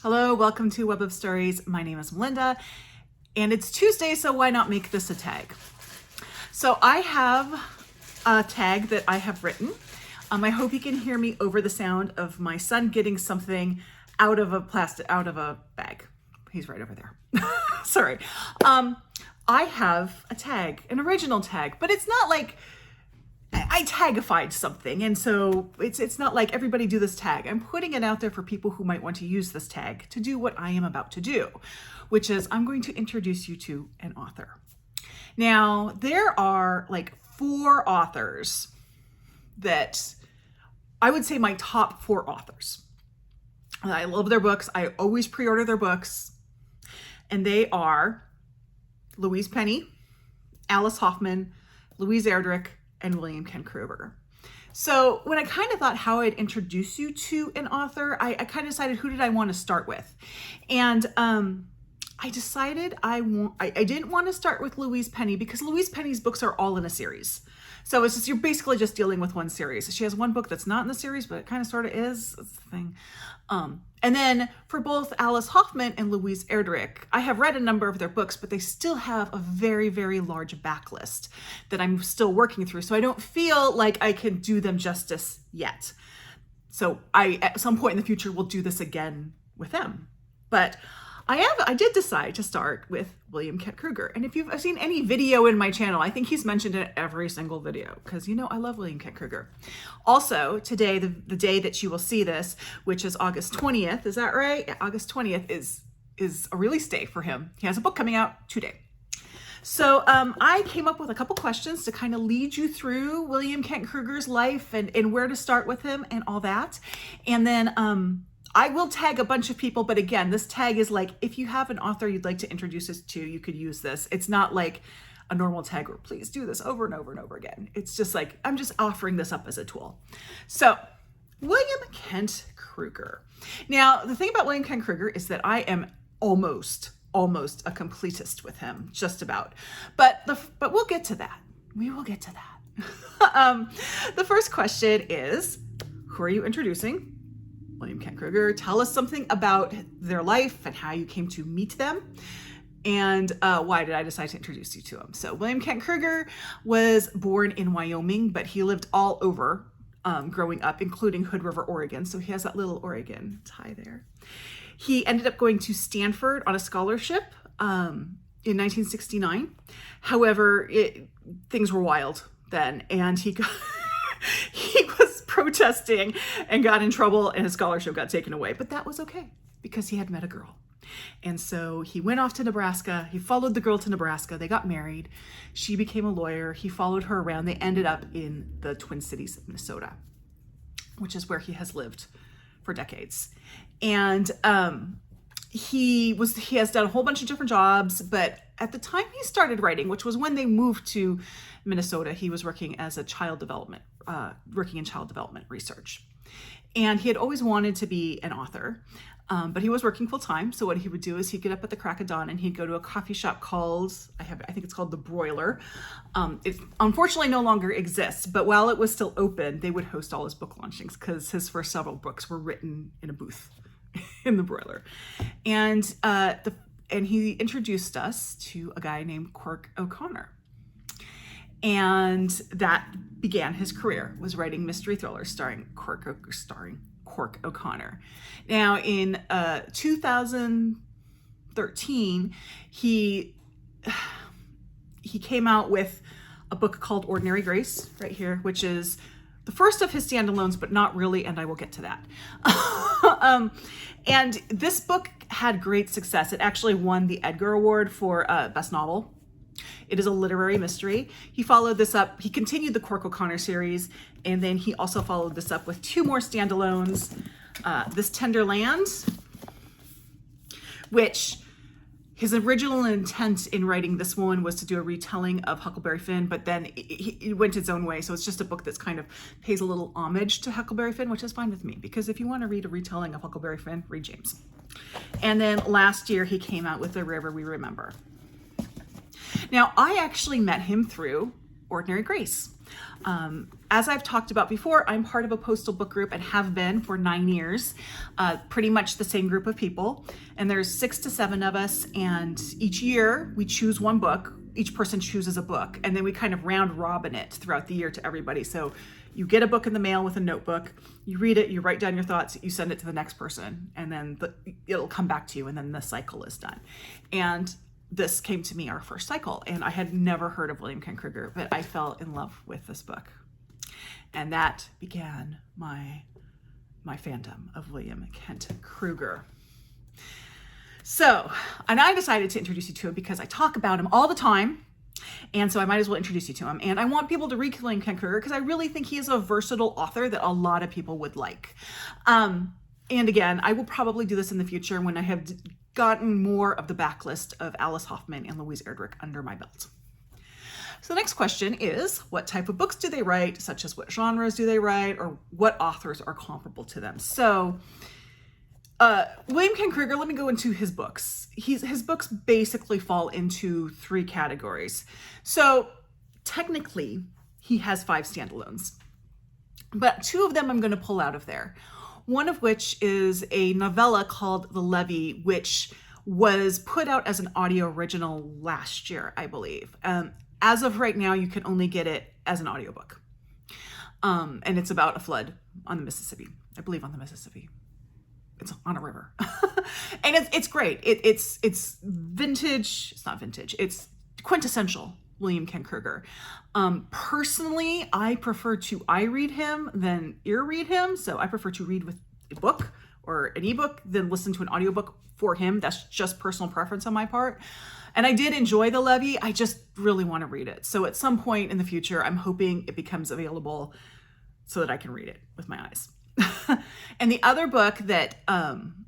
Hello, welcome to Web of Stories. My name is Melinda, and it's Tuesday, so why not make this a tag? So I have a tag that I have written. I hope you can hear me over the sound of my son getting something out of a bag. He's right over there. Sorry. I have a tag, an original tag, but it's not like I tagified something, and so it's not like everybody do this tag. I'm putting it out there for people who might want to use this tag to do what I am about to do, which is I'm going to introduce you to an author. Now, there are like 4 authors that I would say my top 4 authors. I love their books. I always pre-order their books, and they are Louise Penny, Alice Hoffman, Louise Erdrich, and William Kent Krueger. So when I kind of thought how I'd introduce you to an author, I kind of decided who did I want to start with. And I decided I didn't want to start with Louise Penny because Louise Penny's books are all in a series. So it's just, you're basically just dealing with one series. She has one book that's not in the series, but it kind of sort of is. That's the thing. And then for both Alice Hoffman and Louise Erdrich, I have read a number of their books, but they still have a very, very large backlist that I'm still working through. So I don't feel like I can do them justice yet. So at some point in the future, will do this again with them. But I did decide to start with William Kent Krueger. And if you've seen any video in my channel, I think he's mentioned in every single video because, you know, I love William Kent Krueger. Also, today, the day that you will see this, which is August 20th, is that right? Yeah, August 20th is a release day for him. He has a book coming out today. So I came up with a couple questions to kind of lead you through William Kent Krueger's life and where to start with him and all that. And then I will tag a bunch of people, but again, this tag is like, if you have an author you'd like to introduce us to, you could use this. It's not like a normal tag where please do this over and over and over again. It's just like, I'm just offering this up as a tool. So William Kent Krueger. Now, the thing about William Kent Krueger is that I am almost a completist with him, just about. But we'll get to that. We will get to that. The first question is, who are you introducing? William Kent Krueger. Tell us something about their life and how you came to meet them. And why did I decide to introduce you to him? So William Kent Krueger was born in Wyoming, but he lived all over growing up, including Hood River, Oregon. So he has that little Oregon tie there. He ended up going to Stanford on a scholarship in 1969. However, things were wild then, and he was protesting and got in trouble, and his scholarship got taken away. But that was okay because he had met a girl. And so he went off to Nebraska. He followed the girl to Nebraska. They got married. She became a lawyer. He followed her around. They ended up in the Twin Cities of Minnesota, which is where he has lived for decades. And he has done a whole bunch of different jobs, but at the time he started writing, which was when they moved to Minnesota, he was working as a working in child development research. And he had always wanted to be an author, but he was working full time. So what he would do is he'd get up at the crack of dawn and he'd go to a coffee shop called, I think it's called The Broiler. It unfortunately no longer exists, but while it was still open, they would host all his book launchings because his first several books were written in a booth in The Broiler. And he introduced us to a guy named Quirk O'Connor. And that began his career, was writing mystery thrillers starring Quirk O'Connor. Now in 2013, he came out with a book called Ordinary Grace right here, which is the first of his standalones, but not really, and I will get to that. And this book had great success. It actually won the Edgar Award for Best Novel. It is a literary mystery. He followed this up. He continued the Quirk O'Connor series, and then he also followed this up with 2 more standalones. This Tender Land, which his original intent in writing this one was to do a retelling of Huckleberry Finn, but then it went its own way. So it's just a book that's kind of pays a little homage to Huckleberry Finn, which is fine with me, because if you want to read a retelling of Huckleberry Finn, read James. And then last year he came out with The River We Remember. Now, I actually met him through Ordinary Grace. As I've talked about before, I'm part of a postal book group and have been for 9 years, pretty much the same group of people. And there's 6 to 7 of us. And each year we choose one book. Each person chooses a book. And then we kind of round robin it throughout the year to everybody. So you get a book in the mail with a notebook, you read it, you write down your thoughts, you send it to the next person, and then it'll come back to you, and then the cycle is done. And this came to me our first cycle, and I had never heard of William Kent Krueger, but I fell in love with this book. And that began my fandom of William Kent Krueger. So, and I decided to introduce you to him because I talk about him all the time, and so I might as well introduce you to him. And I want people to read William Kent Krueger because I really think he is a versatile author that a lot of people would like. And again, I will probably do this in the future when I have gotten more of the backlist of Alice Hoffman and Louise Erdrich under my belt. So the next question is, what type of books do they write, such as what genres do they write, or what authors are comparable to them? So William Kent Krueger, let me go into his books. His books basically fall into 3 categories. So technically, he has 5 standalones, but 2 of them I'm going to pull out of there. One of which is a novella called The Levee, which was put out as an audio original last year, I believe. As of right now, you can only get it as an audiobook. And it's about a flood on the Mississippi. I believe on the Mississippi. It's on a river. And it's great. It's vintage. It's not vintage. It's quintessential William Kent Krueger. Personally, I prefer to read him than ear read him. So I prefer to read with a book or an ebook than listen to an audiobook for him. That's just personal preference on my part. And I did enjoy The Levee. I just really want to read it. So at some point in the future, I'm hoping it becomes available so that I can read it with my eyes. And the other book that I'm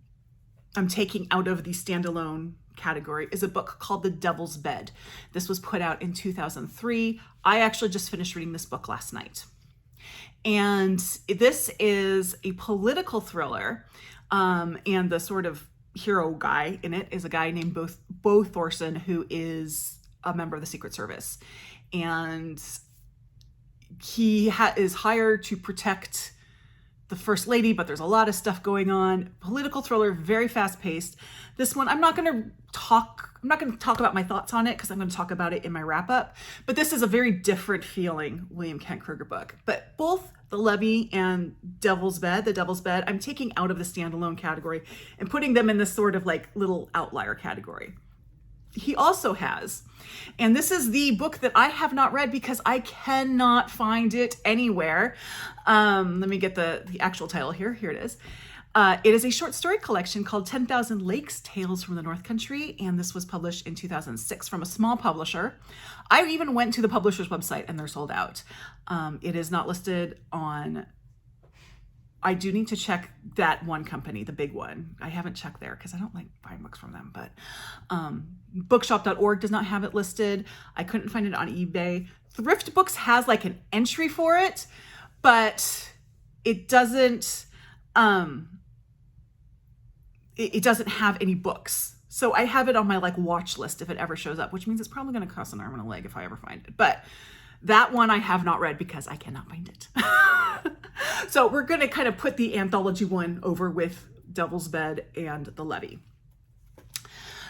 taking out of the standalone category is a book called The Devil's Bed. This was put out in 2003. I actually just finished reading this book last night. And this is a political thriller, and the sort of hero guy in it is a guy named Bo Thorson, who is a member of the Secret Service. And he is hired to protect the First Lady, but there's a lot of stuff going on. Political thriller, very fast paced. This one, I'm not going to talk about my thoughts on it because I'm going to talk about it in my wrap up. But this is a very different feeling William Kent Krueger book. But both The Levee and The Devil's Bed, I'm taking out of the standalone category and putting them in this sort of like little outlier category. He also has, and this is the book that I have not read because I cannot find it anywhere. Let me get the actual title here. Here it is. It is a short story collection called 10,000 Lakes, Tales from the North Country, and this was published in 2006 from a small publisher. I even went to the publisher's website and they're sold out. It is not listed on... I do need to check that one company, the big one. I haven't checked there because I don't like buying books from them, but bookshop.org does not have it listed. I couldn't find it on eBay. Thrift Books has like an entry for it, but it doesn't, it doesn't have any books. So I have it on my like watch list if it ever shows up, which means it's probably going to cost an arm and a leg if I ever find it. But that one I have not read because I cannot find it. So we're going to kind of put the anthology one over with Devil's Bed and The Levee.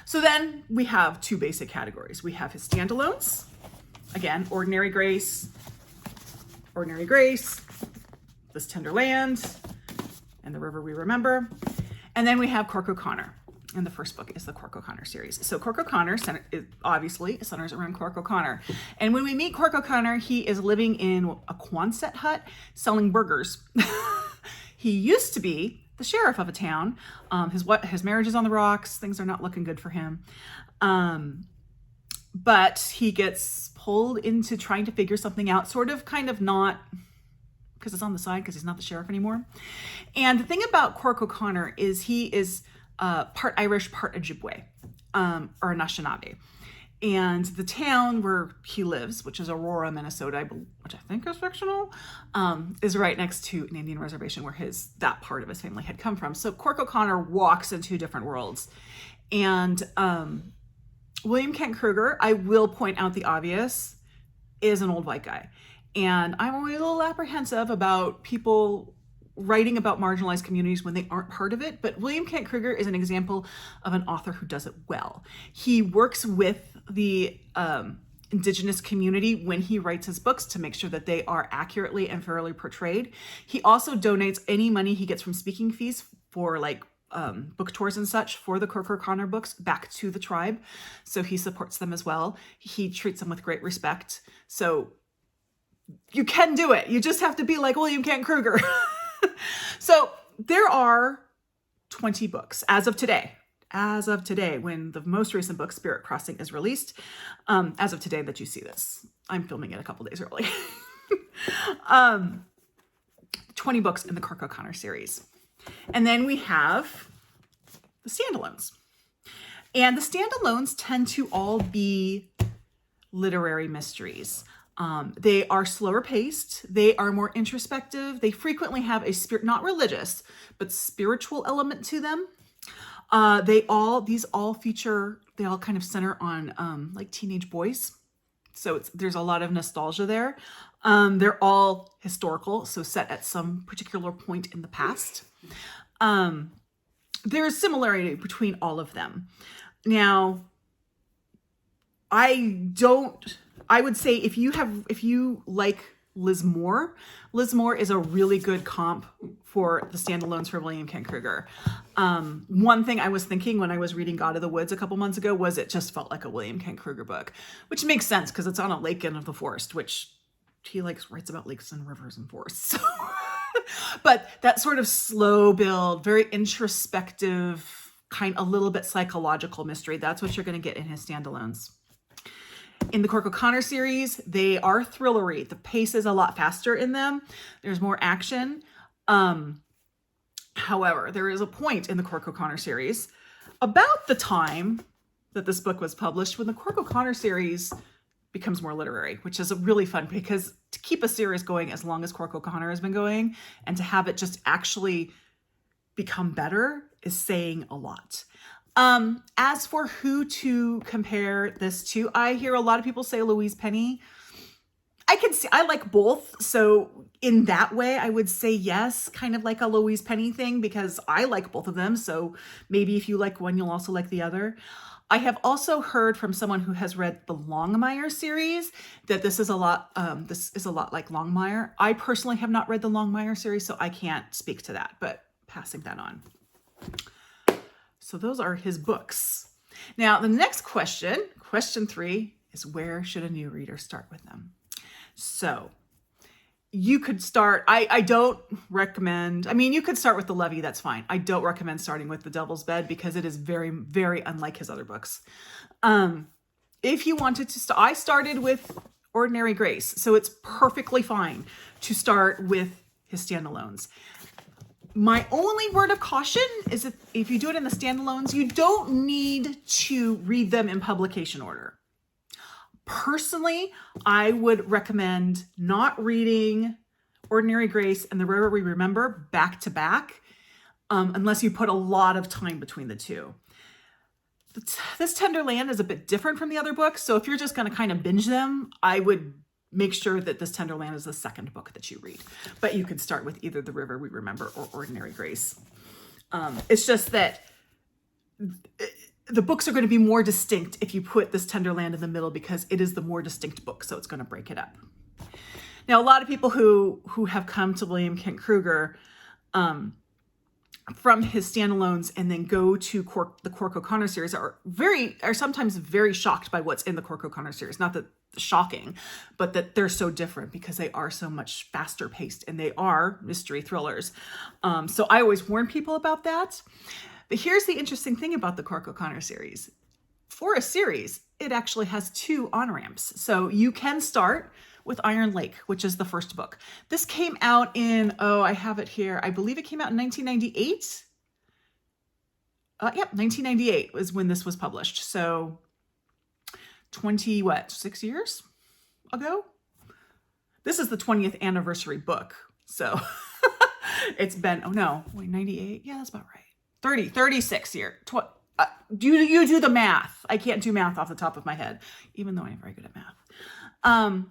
So then we have 2 basic categories. We have his standalones. Again, Ordinary Grace, This Tender Land, and The River We Remember. And then we have Cork O'Connor. And the first book is the Cork O'Connor series. So Cork O'Connor obviously centers around Cork O'Connor. And when we meet Cork O'Connor, he is living in a Quonset hut selling burgers. He used to be the sheriff of a town. His marriage is on the rocks. Things are not looking good for him. But he gets pulled into trying to figure something out, sort of kind of not because it's on the side because he's not the sheriff anymore. And the thing about Cork O'Connor is he is part Irish, part Ojibwe, or Anishinaabe. And the town where he lives, which is Aurora, Minnesota, which I think is fictional, is right next to an Indian reservation where that part of his family had come from. So Cork O'Connor walks into different worlds. And William Kent Krueger, I will point out the obvious, is an old white guy. And I'm always a little apprehensive about people writing about marginalized communities when they aren't part of it. But William Kent Krueger is an example of an author who does it well. He works with the Indigenous community when he writes his books to make sure that they are accurately and fairly portrayed. He also donates any money he gets from speaking fees for like book tours and such for the Krueger Connor books back to the tribe. So he supports them as well. He treats them with great respect. So you can do it. You just have to be like William Kent Krueger. So there are 20 books as of today. As of today, when the most recent book, Spirit Crossing, is released. As of today that you see this. I'm filming it a couple days early. 20 books in the Krueger Connor series. And then we have the standalones. And the standalones tend to all be literary mysteries. They are slower paced. They are more introspective. They frequently have a not religious, but spiritual element to them. They all kind of center on like teenage boys. So there's a lot of nostalgia there. They're all historical, so set at some particular point in the past. There's similarity between all of them. Now, I would say if you like Liz Moore is a really good comp for the standalones for William Kent Krueger. One thing I was thinking when I was reading God of the Woods a couple months ago was it just felt like a William Kent Krueger book, which makes sense because it's on a lake in the forest, which he writes about lakes and rivers and forests. So. But that sort of slow build, very introspective, a little bit psychological mystery, that's what you're going to get in his standalones. In the Krueger Connor series, they are thrillery. The pace is a lot faster in them. There's more action. However, there is a point in the Krueger Connor series about the time that this book was published when the Krueger Connor series becomes more literary, which is really fun because to keep a series going as long as Krueger Connor has been going and to have it just actually become better is saying a lot. As for who to compare this to, I hear a lot of people say Louise Penny. I like both. So in that way, I would say yes, kind of like a Louise Penny thing because I like both of them. So maybe if you like one, you'll also like the other. I have also heard from someone who has read the Longmire series that this is a lot like Longmire. I personally have not read the Longmire series, so I can't speak to that, but passing that on. So those are his books. Now, the next question 3, is where should a new reader start with them? So you could start, I don't recommend, you could start with The Levee, that's fine. I don't recommend starting with The Devil's Bed because it is very, very unlike his other books. If you wanted to I started with Ordinary Grace, so it's perfectly fine to start with his standalones. My only word of caution is that if you do it in the standalones, you don't need to read them in publication order. Personally, I would recommend not reading Ordinary Grace and The River We Remember back to back, unless you put a lot of time between the two. This Tender Land is a bit different from the other books, so if you're just going to kind of binge them, I would make sure that This Tender Land is the second book that you read. But you could start with either The River We Remember or Ordinary Grace. It's just that the books are going to be more distinct if you put This Tender Land in the middle because it is the more distinct book, so it's going to break it up. Now, a lot of people who have come to William Kent Krueger from his standalones and then go to the Krueger Connor series are sometimes very shocked by what's in the Krueger Connor series. Not that shocking, but that they're so different because they are so much faster paced and they are mystery thrillers. So I always warn people about that. But here's the interesting thing about the Krueger Connor series. For a series, it actually has 2 on-ramps. So you can start with Iron Lake, which is the first book. This came out in, I have it here. I believe it came out in 1998. 1998 was when this was published. So 6 years ago? This is the 20th anniversary book. So it's been, 98? Yeah, that's about right. 36 years. You do the math. I can't do math off the top of my head, even though I'm very good at math.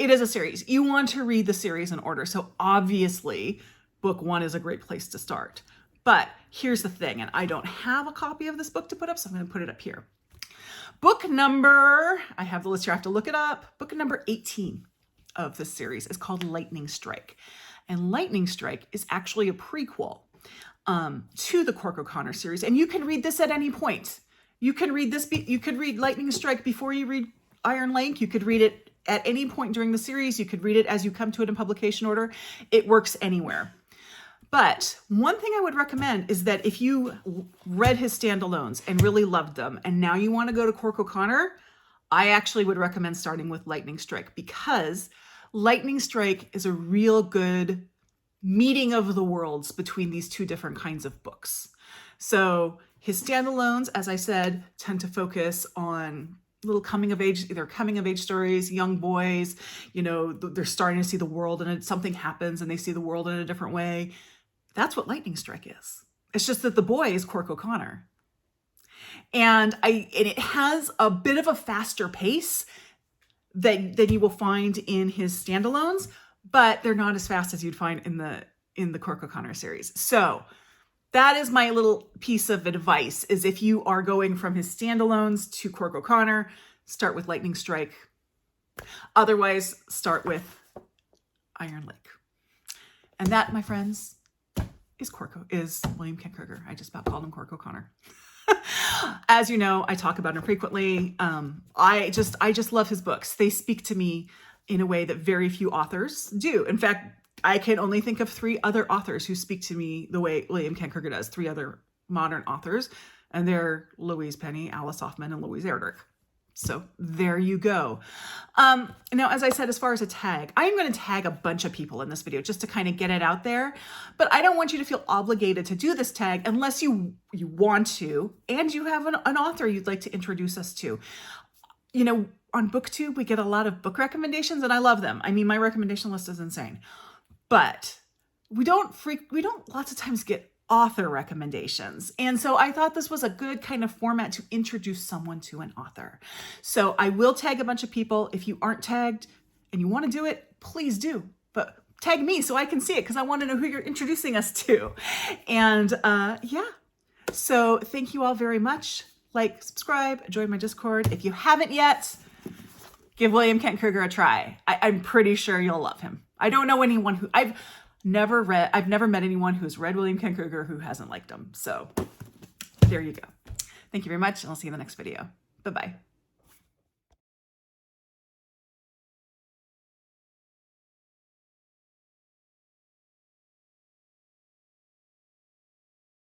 it is a series. You want to read the series in order. So obviously book 1 is a great place to start. But here's the thing, and I don't have a copy of this book to put up, so I'm going to put it up here. Book number, I have the list here, I have to look it up. Book number 18 of this series is called Lightning Strike. And Lightning Strike is actually a prequel to the Cork O'Connor series. And you can read this at any point. You can read this, you could read Lightning Strike before you read Iron Lake. You could read it at any point during the series. You could read it as you come to it in publication order. It works anywhere. But one thing I would recommend is that if you read his standalones and really loved them, and now you want to go to Cork O'Connor, I actually would recommend starting with Lightning Strike, because Lightning Strike is a real good meeting of the worlds between these two different kinds of books. So his standalones, as I said, tend to focus on little coming of age stories, young boys, you know, they're starting to see the world and something happens and they see the world in a different way. That's what Lightning Strike is. It's just that the boy is Cork O'Connor. And it has a bit of a faster pace than you will find in his standalones, but they're not as fast as you'd find in the Cork O'Connor series. So that is my little piece of advice, is if you are going from his standalones to Cork O'Connor, start with Lightning Strike. Otherwise, start with Iron Lake. And that, my friends, is William Kent Krueger. I just about called him Cork O'Connor. As you know, I talk about him frequently. I just love his books. They speak to me in a way that very few authors do. In fact, I can only think of 3 other authors who speak to me the way William Kent Krueger does, 3 other modern authors, and they're Louise Penny, Alice Hoffman, and Louise Erdrich. So there you go. Now, as I said, as far as a tag, I'm going to tag a bunch of people in this video just to kind of get it out there. But I don't want you to feel obligated to do this tag unless you want to, and you have an author you'd like to introduce us to. You know, on BookTube, we get a lot of book recommendations, and I love them. I mean, my recommendation list is insane. But we don't lots of times get author recommendations. And so I thought this was a good kind of format to introduce someone to an author. So I will tag a bunch of people. If you aren't tagged and you want to do it, please do. But tag me so I can see it, because I want to know who you're introducing us to. And yeah, so thank you all very much. Like, subscribe, join my Discord. If you haven't yet, give William Kent Krueger a try. I'm pretty sure you'll love him. I don't know anyone who I've never met anyone who's read William Kent Krueger who hasn't liked him. So there you go. Thank you very much, and I'll see you in the next video. Bye-bye.